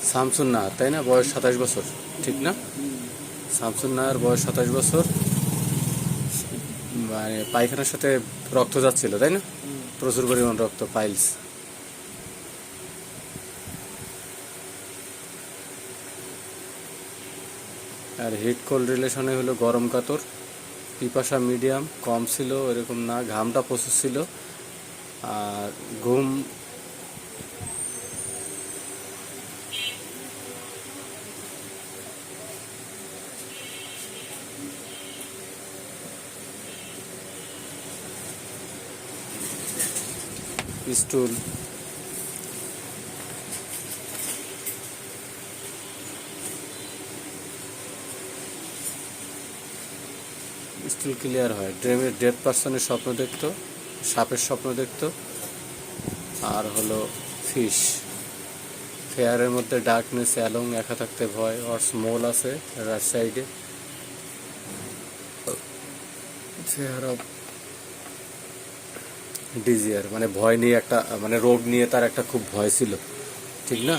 শামসুন নাহার, তাই না? বয়স 27 বছর, ঠিক না? শামসুন নাহার বয়স 27 বছর। মানে পায়খানার সাথে রক্ত যাচ্ছিল, তাই না? প্রচুর পরিমাণ রক্ত, পাইলস। আর হিট কোল্ড রিলেশনে হলো গরম কাতর, পিপাসা মিডিয়াম, কম ছিল এরকম না, ঘামটা প্রচুর ছিল। আর ঘুম স্টুল, স্টুল ক্লিয়ার হয়। ডেড পার্সনের স্বপ্ন দেখতো, সাপের স্বপ্ন দেখতো। আর হলো ফিশ, ফেয়ারের মধ্যে ডার্কনেস, অ্যালং, একা থাকতে ভয়, আর স্মল আছে রাইট সাইডে। ফেয়ার অফ ডিজিয়ার, মানে ভয় নিয়ে একটা, মানে রোগ নিয়ে তার একটা খুব ভয় ছিল, ঠিক না?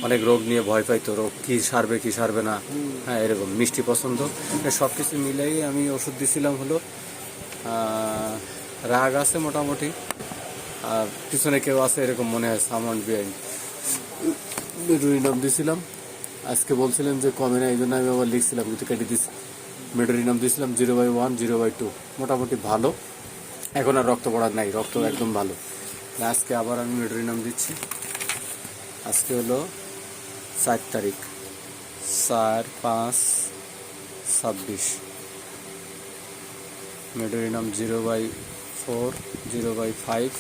অনেক রোগ নিয়ে ভয় পাইতো, রোগ কি সারবে কি সারবে না, হ্যাঁ এরকম। মিষ্টি পছন্দ, সব কিছু মিলাই আমি ওষুধ দিছিলাম হলো। রাগ আছে মোটামুটি, আর পিছনে কেউ আছে এরকম মনে হয়, সামান বিআইন। মেডোরিনাম দিছিলাম, আজকে বলছিলেন যে কমে না, এই জন্য আমি আবার লিখছিলাম, কিন্তু কেটে দিচ্ছি। মেডোরিনাম দিছিলাম 0/1, 0/2, মোটামুটি ভালো। এখন আর রক্ত পড়ার নাই, রক্ত একদম ভালো। আজকে আবার আমি মেডোরিনাম দিচ্ছি। আজকে হলো 4 তারিখ, 4/5/26। মেডোরিনাম 0/4, 0/5,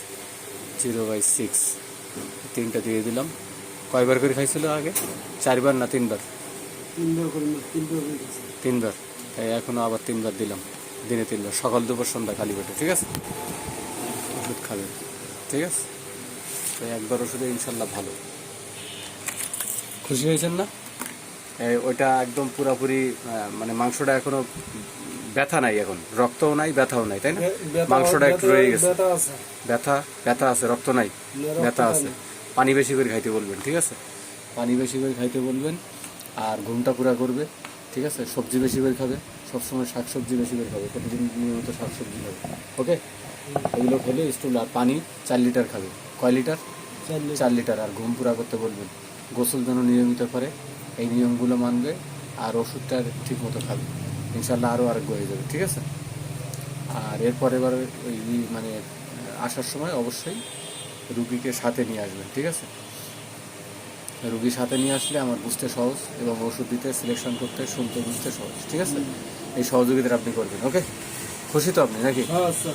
0/6, তিনটা দিয়ে দিলাম। কয়বার করে খাইছিল আগে? 4 বার না 3 বার? 3 বার। তাই এখনো আবার 3 বার দিলাম, দিনে 3 বার, সকাল দুপুর সন্ধ্যা খালি পেটে, ঠিক আছে? ওষুধ খাবেন, ঠিক আছে? তাই একবার ওষুধে ইনশাল্লাহ ভালো। খুশি হয়েছেন না? ওইটা একদম পুরাপুরি, মানে মাংসটা এখনো ব্যথা নাই, এখন রক্তও নাই, ব্যথাও নাই, তাই না? মাংসটা একটু রয়ে গেছে, ব্যথা আছে, রক্ত নাই, ব্যথা আছে। পানি বেশি করে খাইতে বলবেন, ঠিক আছে? পানি বেশি করে খাইতে বলবেন। আর ঘুমটা পুরা করবে, ঠিক আছে? সবজি বেশি করে খাবে, সবসময় শাকসবজি বেশি করে খাবে, প্রতিদিন নিয়মিত শাকসবজি খাবে, ওকে? এগুলো খেলে স্টুল। আর পানি 4 লিটার খাবে। কয় লিটার? 4 লিটার। আর ঘুম পুরা করতে বলবেন, গোসল যেন নিয়মিত করে, এই নিয়মগুলো মানবে। আর ওষুধটা ঠিক মতো খাবে, ইনশাল্লাহ আরও আরোগ্য হয়ে যাবে, ঠিক আছে? আর এরপর এবার ওই মানে আসার সময় অবশ্যই রুগীকে সাথে নিয়ে আসবেন, ঠিক আছে? রুগী সাথে নিয়ে আসলে আমার বুঝতে সহজ, এবং ওষুধ দিতে, সিলেকশন করতে, শুনতে, বুঝতে সহজ, ঠিক আছে? এই সহযোগিতা আপনি করবেন, ওকে? খুশি তো আপনি নাকি? আচ্ছা।